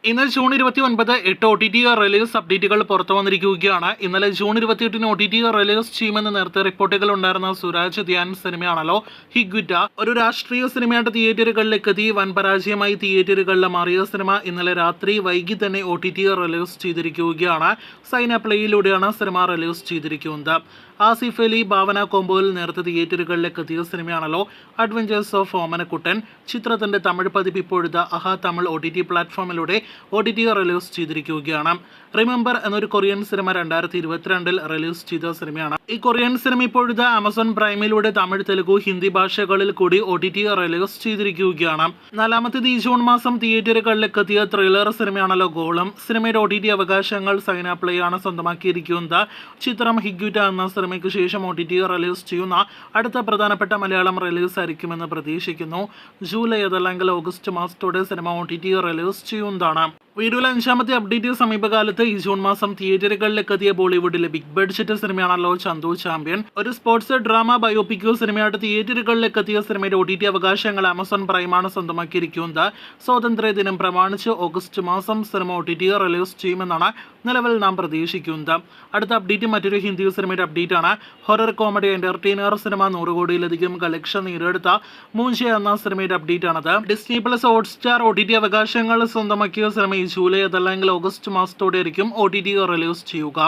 ഇന്ന് June 29 8 OTT release അപ്ഡേറ്റുകൾ പുറത്തു വന്നിരിക്കുകയാണ്. ഇന്നലെ ജൂൺ 28 OTT റിലീസ് ചെയ്യുമെന്ന് നേരത്തെ റിപ്പോർട്ടുകൾ ഉണ്ടായിരുന്ന സുരാജ് ധ്യാൻ സിനിമയാണല്ലോ ഹിഗ്വിറ്റ. ഒരു രാഷ്ട്രീയ സിനിമയായിട്ട് തിയേറ്ററുകളിലേക്ക് എത്തി വൻ പരാജയമായി തിയേറ്ററുകളിൽ മാറിയ സിനിമ ഇന്നലെ രാത്രി വൈകി തന്നെ OTT റിലീസ് ചെയ്തിരിക്കുകയാണ്. സൈന പ്ലേയിലൂടെയാണ് സിനിമ റിലീസ് ചെയ്തിരിക്കുന്നത്. ആസിഫ് അലി ഭാവന കോംബോയിൽ നേരത്തെ തിയേറ്ററുകളിലേക്ക് എത്തിയ സിനിമയാണല്ലോ അഡ്വഞ്ചേഴ്സ് ഓഫ് ഓമനക്കുട്ടൻ. ചിത്രത്തിന്റെ തമിഴ് പതിപ്പ് ഇപ്പോഴത്തെ അഹ തമിഴ് OTT പ്ലാറ്റ്ഫോമിലൂടെ OTT റിലീസ് ചെയ്തിരിക്കുകയാണ്. റിമെമ്പർ എന്നൊരു കൊറിയൻ സിനിമ 2022 റിലീസ് ചെയ്ത സിനിമയാണ്. ഈ കൊറിയൻ സിനിമ ഇപ്പോഴത്തെ ആമസോൺ പ്രൈമിലൂടെ തമിഴ്, തെലുഗു, ഹിന്ദി ഭാഷകളിൽ കൂടി OTT റിലീസ് ചെയ്തിരിക്കുകയാണ്. നാലാമത്തേത് ഈ ജൂൺ മാസം തിയേറ്ററുകളിലേക്ക് എത്തിയ ത്രില്ലർ സിനിമയാണല്ലോ ഗോളം. സിനിമയുടെ OTT അവകാശങ്ങൾ സൈന പ്ലേ ആണ് സ്വന്തമാക്കിയിരിക്കുന്നത്. ചിത്രം ഹിഗ്വിറ്റ എന്ന സിനിമയ്ക്ക് ശേഷം OTT റിലീസ് ചെയ്യുന്ന അടുത്ത പ്രധാനപ്പെട്ട മലയാളം റിലീസ് ആയിരിക്കുമെന്ന് പ്രതീക്ഷിക്കുന്നു. ജൂലൈ അതല്ലെങ്കിൽ ഓഗസ്റ്റ് മാസത്തോടെ സിനിമ OTT റിലീസ് ചെയ്യുന്നതാണ്. വീഡിയോയിലെ 5ാമത്തെ അപ്ഡേറ്റ് സമീപകാലത്ത് ഈ ജൂൺ മാസം തിയേറ്ററുകളിലേക്ക് എത്തിയ ബോളിവുഡിലെ ബിഗ് ബഡ്ജറ്റ് സിനിമയാണല്ലോ ചന്തു ചാമ്പ്യൻ. ഒരു സ്പോർട്സ് ഡ്രാമ ബയോപിക് സിനിമയായിട്ട് തിയേറ്ററുകളിലേക്ക് എത്തിയ സിനിമയുടെ OTT അവകാശങ്ങൾ ആമസോൺ പ്രൈമാണ് സ്വന്തമാക്കിയിരിക്കുന്നത്. സ്വാതന്ത്ര്യ ദിനം പ്രമാണിച്ച് ഓഗസ്റ്റ് മാസം സിനിമ OTT റിലീസ് ചെയ്യുമെന്നാണ് നിലവിൽ നാം പ്രതീക്ഷിക്കുന്നത്. അടുത്ത അപ്ഡേറ്റ് മറ്റൊരു ഹിന്ദി സിനിമയുടെ അപ്ഡേറ്റ് ആണ്. ഹൊറർ കോമഡി എന്റർടൈനർ സിനിമ 100 കോടിയിലധികം കളക്ഷൻ നേടിയെടുത്ത മൂഞ്ച എന്ന സിനിമയുടെ അപ്ഡേറ്റ് ആണത്. ഡിസ്നി പ്ലസ് ഹോട്ട്സ്റ്റാർ OTT അവകാശങ്ങൾ സ്വന്തമാക്കിയ സിനിമ ജൂലൈ അതല്ലെങ്കിൽ ഓഗസ്റ്റ് മാസത്തോടെ ആയിരിക്കും OTT റിലീസ് ചെയ്യുക.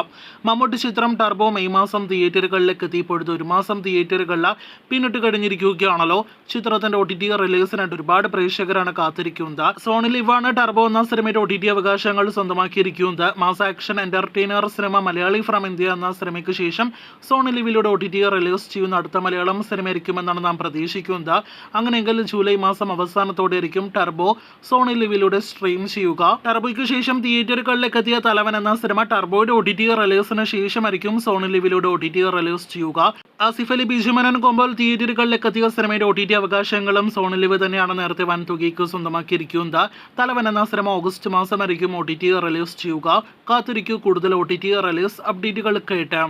മമ്മൂട്ടി ചിത്രം ടർബോ മെയ് മാസം തിയേറ്ററുകളിലേക്ക് എത്തിയപ്പോഴത്തെ 1 മാസം തിയേറ്ററുകളിൽ പിന്നിട്ട് കഴിഞ്ഞിരിക്കുകയാണല്ലോ. ചിത്രത്തിന്റെ OTT റിലീസിനായിട്ട് ഒരുപാട് പ്രേക്ഷകരാണ് കാത്തിരിക്കുന്നത്. സോണി ലിവാണ് ടർബോ എന്ന സിനിമയുടെ OTT അവകാശങ്ങൾ സ്വന്തമാക്കിയിരിക്കുന്നത്. Mass action entertainer cinema Malayalee from India എന്ന സിനിമയ്ക്ക് ശേഷം സോണി ലിവിലൂടെ OTT റിലീസ് ചെയ്യുന്ന അടുത്ത മലയാളം സിനിമയായിരിക്കുമെന്നാണ് നാം പ്രതീക്ഷിക്കുന്നത്. അങ്ങനെയെങ്കിൽ ജൂലൈ മാസം അവസാനത്തോടെ ആയിരിക്കും ടർബോ സോണി ലിവിലൂടെ സ്ട്രീം ചെയ്യുക. ടർബോയ്ക്ക് ശേഷം തിയേറ്ററുകളിലേക്ക് എത്തിയ തലവൻ എന്ന സിനിമ ടർബോയുടെ OTT റിലീസിന് ശേഷമായിരിക്കും സോണി ലിവിലൂടെ OTT റിലീസ് ചെയ്യുക. ആസിഫ് അലി ബിജുമനൻ കോംബോയിൽ തിയേറ്ററുകളിലേക്ക് എത്തിയ സിനിമയുടെ OTT അവകാശങ്ങളും സോണി ലിവ് തന്നെയാണ് നേരത്തെ വൻ തുകയ്ക്ക് സ്വന്തമാക്കിയിരിക്കുന്നത്. തലവൻ എന്ന സിനിമ ഓഗസ്റ്റ് മാസമായിരിക്കും OTT റിലീസ് ചെയ്യുക. കാത്തിരിക്കൂ കൂടുതൽ OTT റിലീസ് അപ്ഡേറ്റുകൾ കേട്ട്.